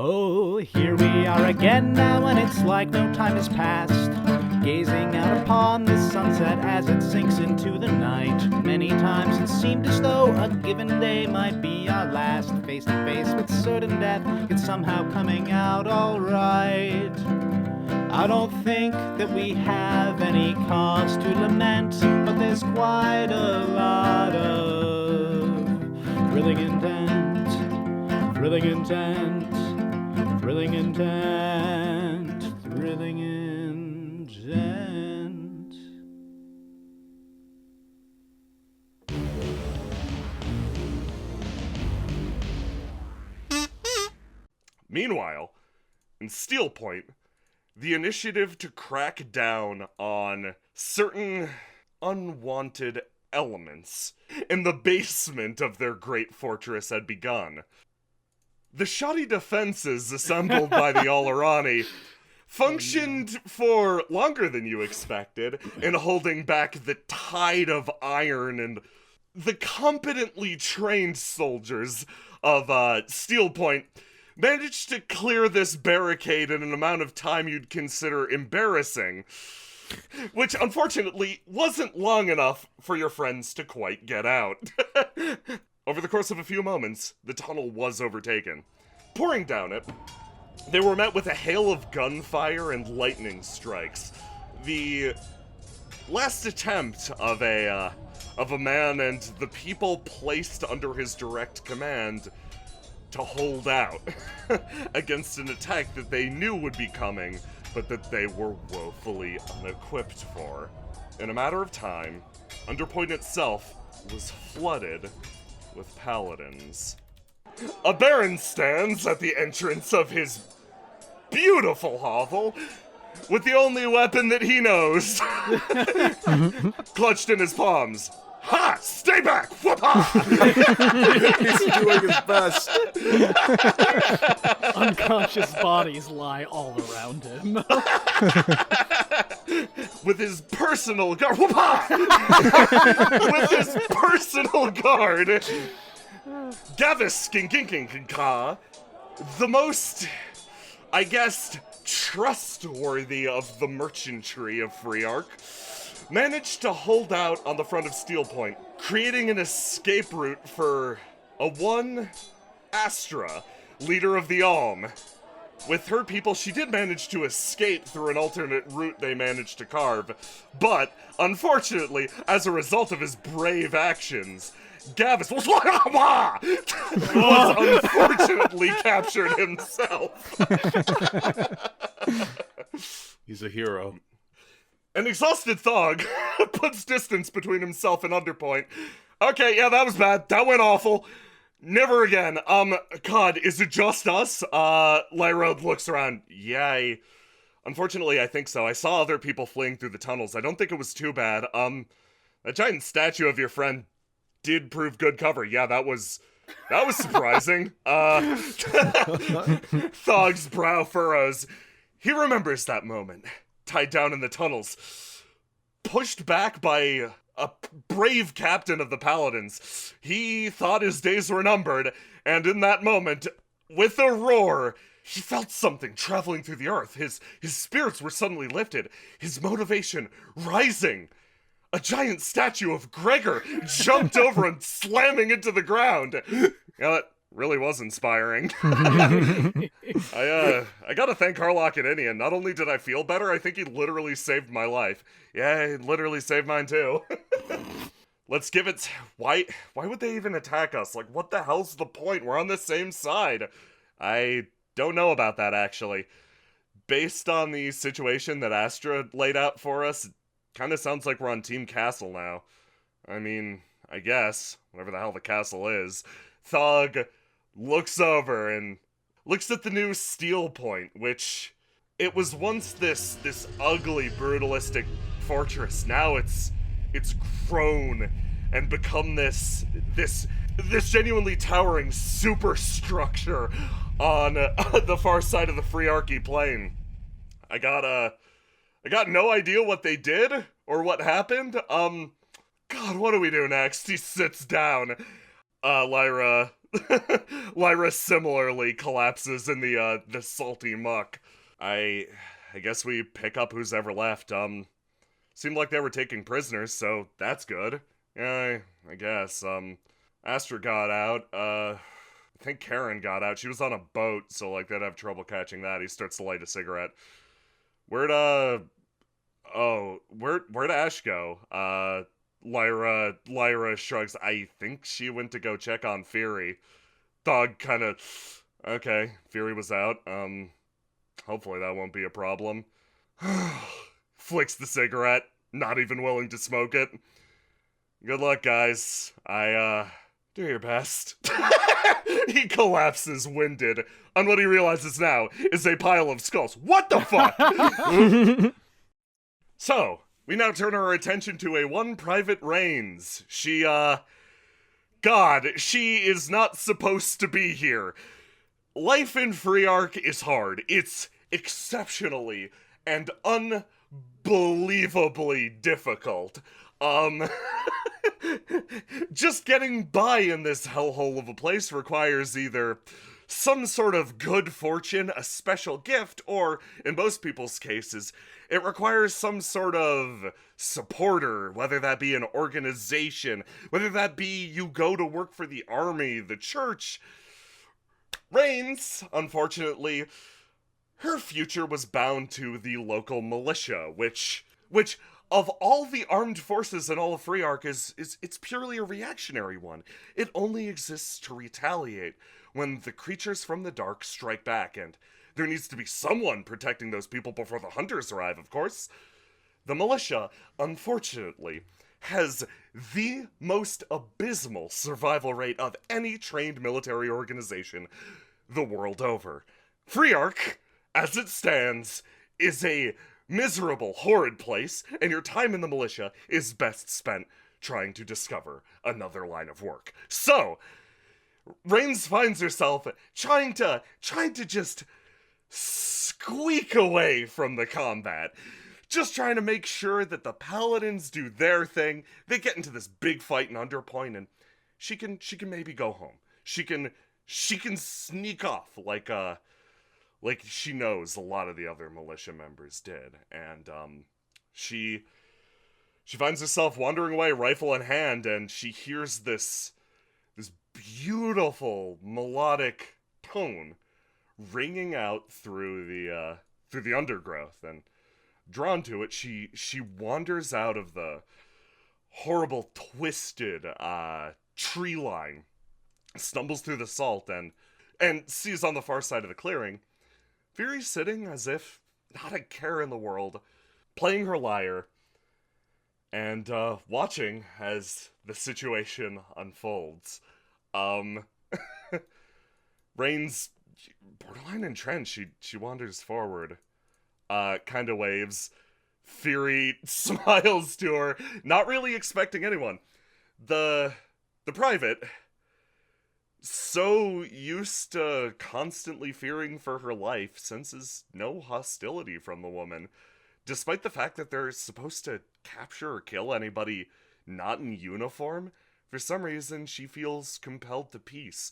Oh, here we are again now, and it's like no time has passed. Gazing out upon the sunset as it sinks into the night. Many times it seemed as though a given day might be our last. Face to face with certain death, it's somehow coming out alright. I don't think that we have any cause to lament, but there's quite a lot of thrilling intent, thrilling intent, thrilling intent, thrilling intent. Meanwhile, in Steel Point, the initiative to crack down on certain unwanted elements in the basement of their great fortress had begun. The shoddy defenses assembled by the Alorani functioned for longer than you expected in holding back the tide of iron and the competently trained soldiers of Steel Point managed to clear this barricade in an amount of time you'd consider embarrassing, which unfortunately wasn't long enough for your friends to quite get out. Over the course of a few moments, the tunnel was overtaken. Pouring down it, they were met with a hail of gunfire and lightning strikes. The last attempt of a man and the people placed under his direct command to hold out against an attack that they knew would be coming, but that they were woefully unequipped for. In a matter of time, Underpoint itself was flooded with paladins. A baron stands at the entrance of his beautiful hovel with the only weapon that he knows clutched in his palms. Ha! Stay back! Whoop-ha! He's doing his best. Unconscious bodies lie all around him. With his personal guard. Whoop-ha! With his personal guard. Gavis Skinkinkinkinka, the most, I guess, trustworthy of the merchantry of Frearch, managed to hold out on the front of Steel Point, creating an escape route for a one Astra, leader of the Alm. With her people, she did manage to escape through an alternate route they managed to carve, but, unfortunately, as a result of his brave actions, Gavis was unfortunately captured himself. He's a hero. An exhausted Thog puts distance between himself and Underpoint. Okay, yeah, that was bad. That went awful. Never again. God, is it just us? Lyra looks around. Yeah, unfortunately, I think so. I saw other people fleeing through the tunnels. I don't think it was too bad. That giant statue of your friend did prove good cover. Yeah, that was surprising. Thog's brow furrows. He remembers that moment. Tied down in the tunnels. Pushed back by a brave captain of the Paladins. He thought his days were numbered, and in that moment, with a roar, he felt something traveling through the earth. His spirits were suddenly lifted, his motivation rising. A giant statue of Gregor jumped over him, slamming into the ground. Yeah, that really was inspiring. I gotta thank Harlock and Inian. Not only did I feel better, I think he literally saved my life. Yeah, he literally saved mine too. Let's give it... Why would they even attack us? Like, what the hell's the point? We're on the same side. I don't know about that, actually. Based on the situation that Astra laid out for us, kind of sounds like we're on Team Castle now. I mean, I guess. Whatever the hell the castle is. Thog looks over and looks at the new Steel Point, which... It was once this ugly, brutalistic fortress. Now it's grown and become this genuinely towering superstructure on the far side of the Frearchy plain. I got no idea what they did or what happened. God, what do we do next? He sits down. Lyra Lyra similarly collapses in the salty muck. I guess we pick up who's ever left. Seemed like they were taking prisoners, so that's good. Yeah, I guess. Astra got out. I think Karen got out. She was on a boat, so like they'd have trouble catching that. He starts to light a cigarette. Where'd Ash go? Lyra shrugs. I think she went to go check on Fury. Dog kind of, okay, Fury was out. Hopefully that won't be a problem. Flicks the cigarette, not even willing to smoke it. Good luck, guys. Do your best. He collapses, winded, on what he realizes now is a pile of skulls. What the fuck? So, we now turn our attention to a one Private Rains. She is not supposed to be here. Life in Freeark is hard. It's exceptionally and unbelievably difficult. Just getting by in this hellhole of a place requires either some sort of good fortune, a special gift, or, in most people's cases, it requires some sort of supporter, whether that be an organization, whether that be you go to work for the army, the church. Rains, unfortunately, her future was bound to the local militia, which of all the armed forces in all of Freeark it's purely a reactionary one. It only exists to retaliate when the creatures from the dark strike back, and there needs to be someone protecting those people before the hunters arrive, of course. The militia, unfortunately, has the most abysmal survival rate of any trained military organization the world over. Freeark, as it stands, is a miserable, horrid place, and your time in the militia is best spent trying to discover another line of work. So, Rains finds herself trying to just squeak away from the combat. Just trying to make sure that the paladins do their thing. They get into this big fight in Underpoint, and she can maybe go home. She can sneak off like she knows a lot of the other militia members did. And she finds herself wandering away, rifle in hand, and she hears this beautiful melodic tone ringing out through the undergrowth, and drawn to it, she wanders out of the horrible twisted tree line, stumbles through the salt, and sees on the far side of the clearing Fury sitting as if not a care in the world, playing her lyre, and watching as the situation unfolds. Rain's borderline entrenched. She wanders forward, kind of waves. Fury smiles to her, not really expecting anyone. The private, so used to constantly fearing for her life, senses no hostility from the woman, despite the fact that they're supposed to capture or kill anybody not in uniform. For some reason, she feels compelled to peace.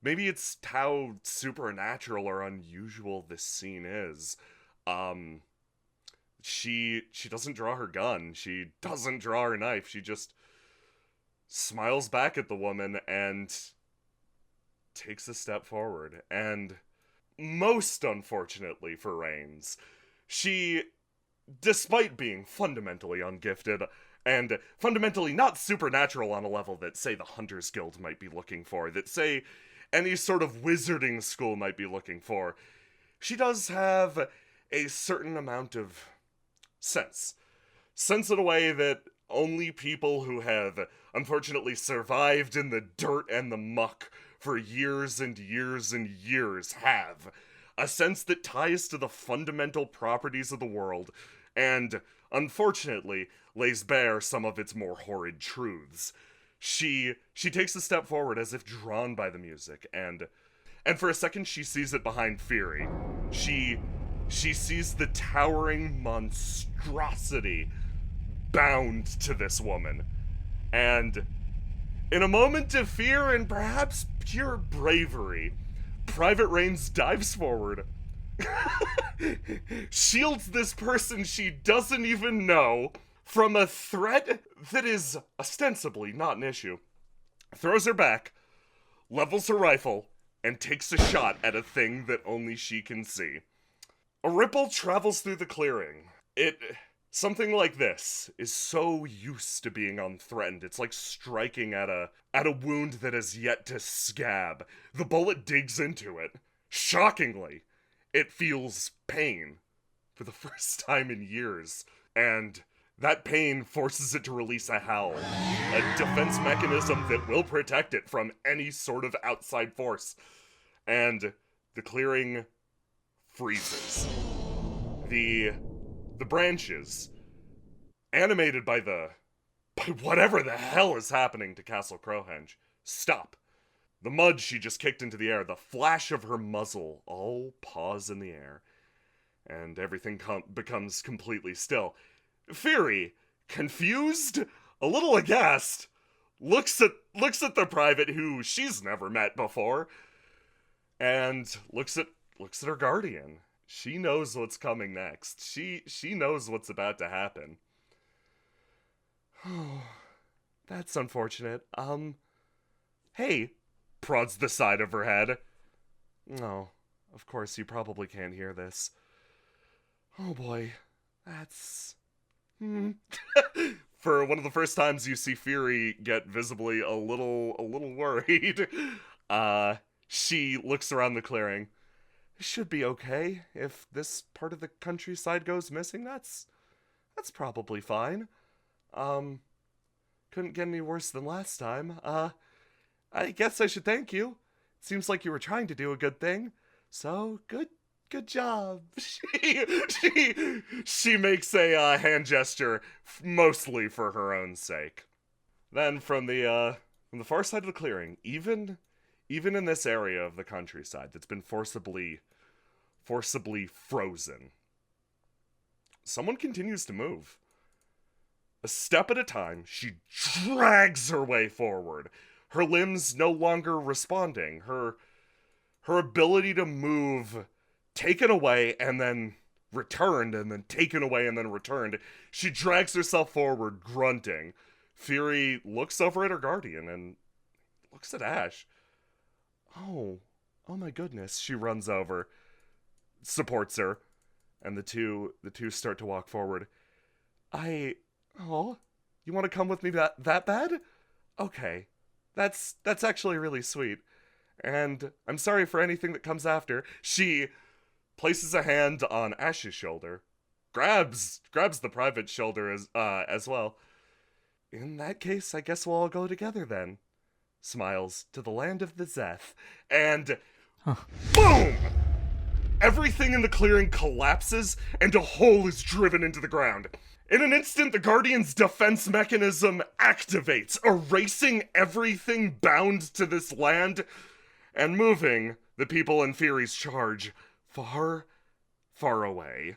Maybe it's how supernatural or unusual this scene is. She doesn't draw her gun. She doesn't draw her knife. She just smiles back at the woman and takes a step forward. And most unfortunately for Rains, she, despite being fundamentally ungifted and fundamentally not supernatural on a level that, say, the Hunters Guild might be looking for, that, say, any sort of wizarding school might be looking for, she does have a certain amount of sense. Sense in a way that only people who have unfortunately survived in the dirt and the muck for years and years and years have. A sense that ties to the fundamental properties of the world and, unfortunately, lays bare some of its more horrid truths. She takes a step forward as if drawn by the music, and for a second she sees it behind Fury. She sees the towering monstrosity bound to this woman. And In a moment of fear and perhaps pure bravery, Private Rains dives forward, shields this person she doesn't even know from a threat that is ostensibly not an issue, throws her back, levels her rifle, and takes a shot at a thing that only she can see. A ripple travels through the clearing. Something like this is so used to being unthreatened. It's like striking at a wound that has yet to scab. The bullet digs into it. Shockingly, it feels pain for the first time in years. And that pain forces it to release a howl, a defense mechanism that will protect it from any sort of outside force. And the clearing freezes. The branches, animated by whatever the hell is happening to Castle Crowhenge, stop. The mud she just kicked into the air, the flash of her muzzle, all pause in the air, and everything becomes completely still. Fury, confused, a little aghast, looks at the private who she's never met before, and looks at her guardian. She knows what's coming next. She knows what's about to happen. Oh, that's unfortunate. Hey, prods the side of her head. No, of course you probably can't hear this. Oh boy, that's... For one of the first times you see Fury get visibly a little worried, she looks around the clearing. It should be okay. If this part of the countryside goes missing, that's probably fine. Couldn't get any worse than last time. I guess I should thank you. Seems like you were trying to do a good thing. So, good job. She makes a hand gesture, mostly for her own sake. Then from the far side of the clearing, even in this area of the countryside that's been forcibly frozen, someone continues to move. A step at a time, she drags her way forward, her limbs no longer responding, her ability to move taken away and then returned, and then taken away and then returned. She drags herself forward, grunting. Fury looks over at her guardian and looks at Ash. Oh my goodness. She runs over, supports her, and the two start to walk forward. You want to come with me that bad? Okay. That's actually really sweet. And I'm sorry for anything that comes after. She places a hand on Ash's shoulder, grabs the private's shoulder as well. In that case, I guess we'll all go together then. Smiles to the land of the Zeth, and boom! Everything in the clearing collapses, and a hole is driven into the ground. In an instant, the Guardian's defense mechanism activates, erasing everything bound to this land, and moving the people in Fury's charge far, far away.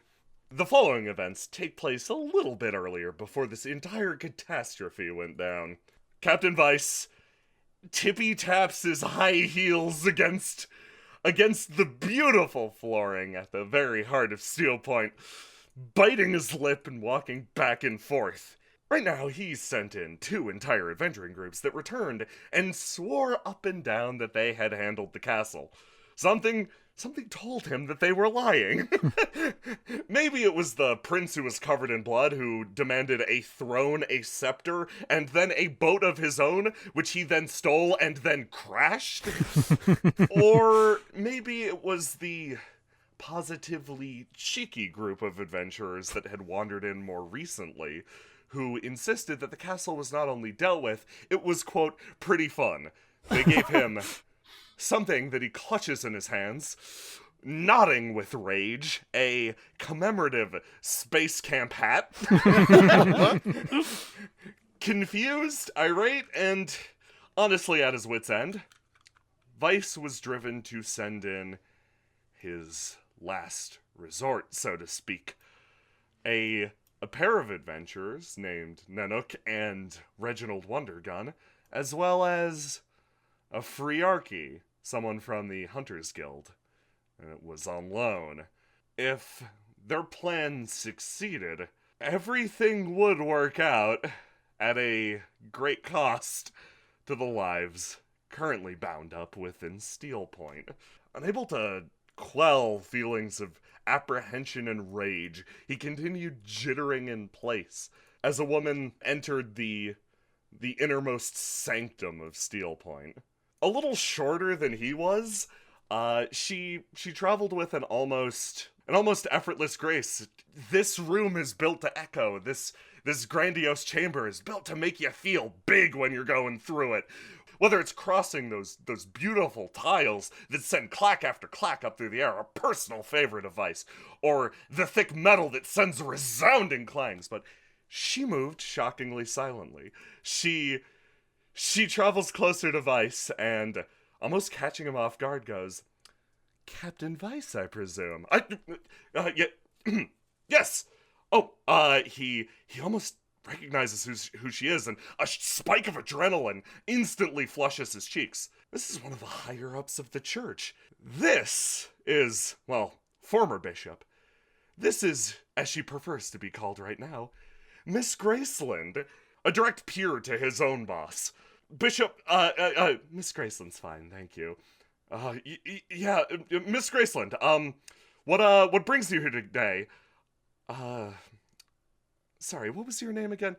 The following events take place a little bit earlier, before this entire catastrophe went down. Captain Weiss tippy-taps his high heels against the beautiful flooring at the very heart of Steel Point, biting his lip and walking back and forth. Right now, he's sent in 2 entire adventuring groups that returned and swore up and down that they had handled the castle. Something told him that they were lying. Maybe it was the prince who was covered in blood who demanded a throne, a scepter, and then a boat of his own, which he then stole and then crashed. Or maybe it was the positively cheeky group of adventurers that had wandered in more recently, who insisted that the castle was not only dealt with, it was, quote, pretty fun. They gave him something that he clutches in his hands, nodding with rage, a commemorative space camp hat. Confused, irate, and honestly at his wit's end, Weiss was driven to send in his last resort, so to speak. A pair of adventurers named Nanook and Reginald Wondergun as well as a Frearchy, someone from the Hunters Guild, and it was on loan. If their plan succeeded, everything would work out at a great cost to the lives currently bound up within Steel Point. Unable to quell feelings of apprehension and rage, he continued jittering in place as a woman entered the innermost sanctum of Steel Point. A little shorter than he was, she traveled with an almost effortless grace. This room is built to echo. This grandiose chamber is built to make you feel big when you're going through it. Whether it's crossing those beautiful tiles that send clack after clack up through the air, a personal favorite of Vice, or the thick metal that sends resounding clangs, but she moved shockingly silently. She travels closer to Vice and, almost catching him off guard, goes, "Captain Vice, I presume." Yes. Oh, he almost recognizes who she is, and a spike of adrenaline instantly flushes his cheeks. This is one of the higher-ups of the church. This is, well, former bishop. This is, as she prefers to be called right now, Miss Graceland, a direct peer to his own boss. Bishop, Miss Graceland's fine, thank you. Yeah, Miss Graceland, what brings you here today? Sorry, what was your name again?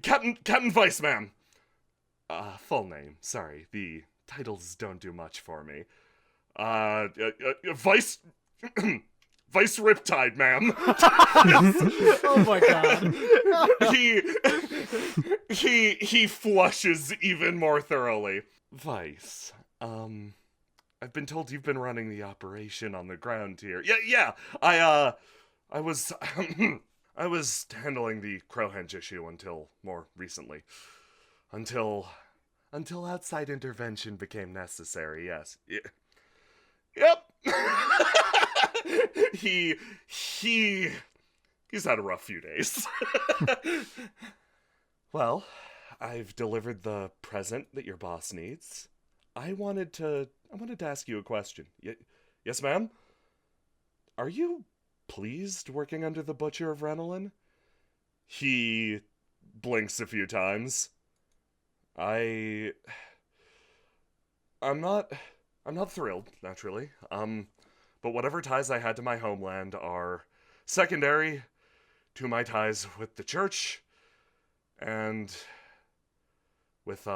Captain Vice, ma'am. Full name, sorry, the titles don't do much for me. Vice... Vice Riptide, ma'am. Oh my god. He flushes even more thoroughly. Vice, I've been told you've been running the operation on the ground here. Yeah, I was handling the Crowhenge issue until more recently. Until outside intervention became necessary, yes. Yep. He's had a rough few days. Well, I've delivered the present that your boss needs. I wanted to ask you a question. Yes, ma'am? Are you pleased working under the Butcher of Renelin? He blinks a few times. I'm not thrilled, naturally. But whatever ties I had to my homeland are secondary to my ties with the church and with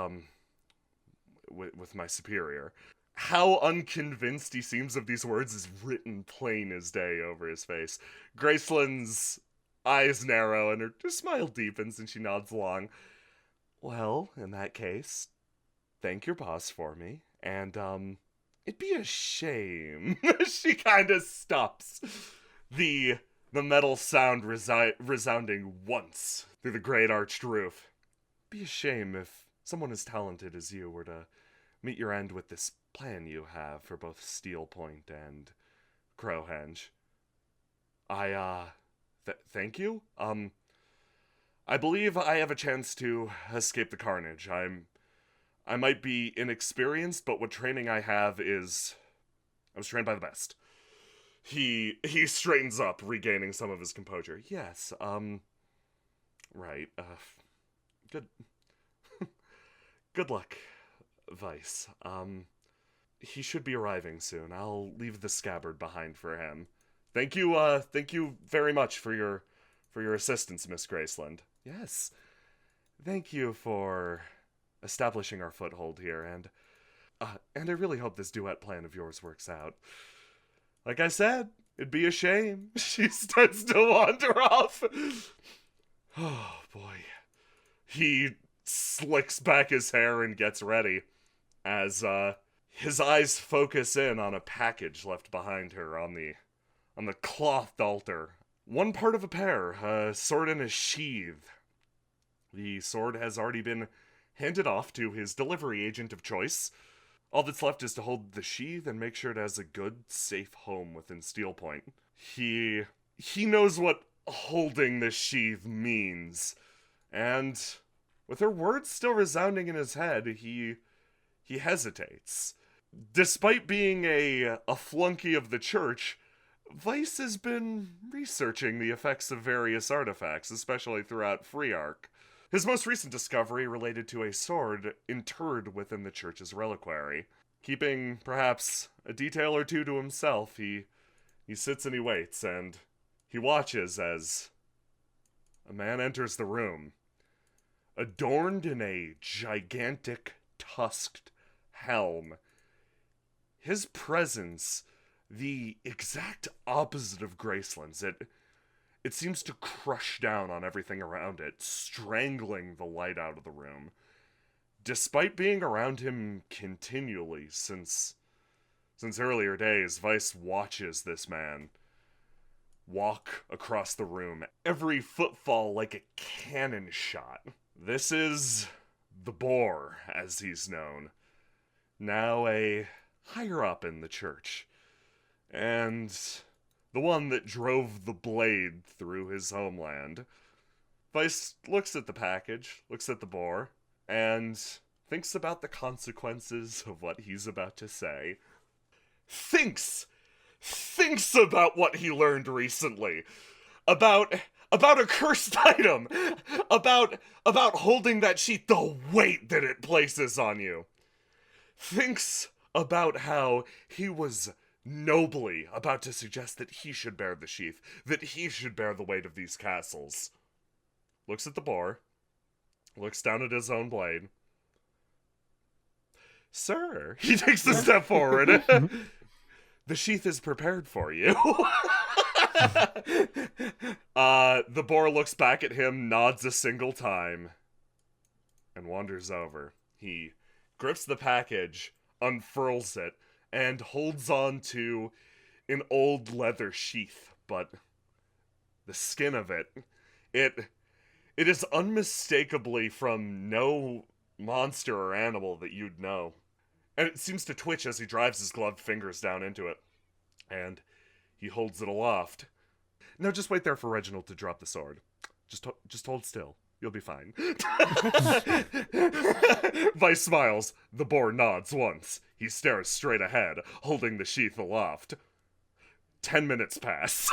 my superior. How unconvinced he seems of these words is written plain as day over his face. Graceland's eyes narrow and her smile deepens and she nods along. Well, in that case, thank your boss for me, and it'd be a shame. She kind of stops. The metal sound resounding once through the great arched roof. It'd be a shame if someone as talented as you were to meet your end with this plan you have for both Steel Point and Crowhenge. Thank you? I believe I have a chance to escape the carnage. I might be inexperienced, but what training I have is... I was trained by the best. He straightens up, regaining some of his composure. Yes, right, good... good luck, Vice. He should be arriving soon. I'll leave the scabbard behind for him. Thank you very much for your assistance, Miss Graceland. Yes. Thank you for establishing our foothold here, and I really hope this duet plan of yours works out. Like I said, it'd be a shame. She starts to wander off. Oh, boy. He slicks back his hair and gets ready as his eyes focus in on a package left behind her on the clothed altar. One part of a pear, a sword in a sheath. The sword has already been handed off to his delivery agent of choice. All that's left is to hold the sheath and make sure it has a good, safe home within Steel Point. He knows what holding the sheath means. And With her words still resounding in his head, he hesitates. Despite being a flunky of the church, Weiss has been researching the effects of various artifacts, especially throughout Frearch. His most recent discovery related to a sword interred within the church's reliquary. Keeping perhaps a detail or two to himself, he sits and he waits, and he watches as a man enters the room, adorned in a gigantic tusked helm. His presence, the exact opposite of Graceland's. It seems to crush down on everything around it, strangling the light out of the room. Despite being around him continually since earlier days, Weiss watches this man walk across the room, every footfall like a cannon shot. This is the Boar, as he's known, now a higher up in the church, and the one that drove the blade through his homeland. Weiss looks at the package, looks at the Boar, and thinks about the consequences of what he's about to say. Thinks about what he learned recently. About a cursed item. About holding that sheath, the weight that it places on you. Thinks about how he was nobly about to suggest that he should bear the sheath, that he should bear the weight of these castles. Looks at the Boar, looks down at his own blade. Sir, he takes a step forward. The sheath is prepared for you. The Boar looks back at him, nods a single time, and wanders over. He grips the package, unfurls it, and holds on to an old leather sheath, but the skin of it is unmistakably from no monster or animal that you'd know. And it seems to twitch as he drives his gloved fingers down into it. And he holds it aloft. Now just wait there for Reginald to drop the sword. Just hold still. You'll be fine. Weiss smiles. The Boar nods once. He stares straight ahead, holding the sheath aloft. 10 minutes pass.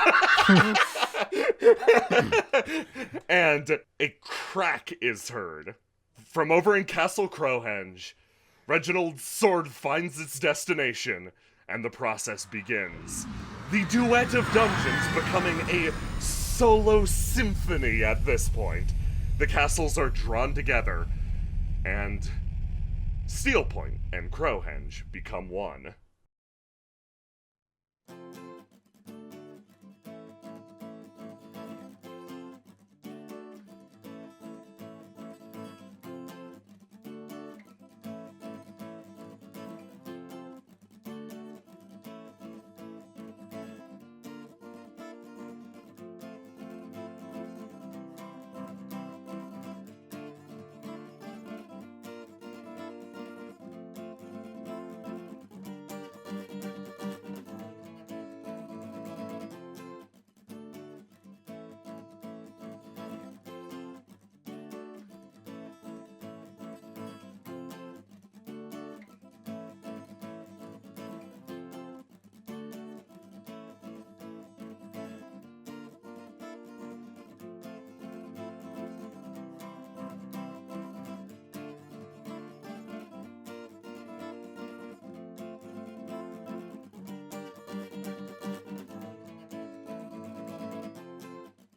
And a crack is heard. From over in Castle Crowhenge, Reginald's sword finds its destination, and the process begins. The Duet of Dungeons becoming a solo symphony at this point. The castles are drawn together, and Steel Point and Crowhenge become one.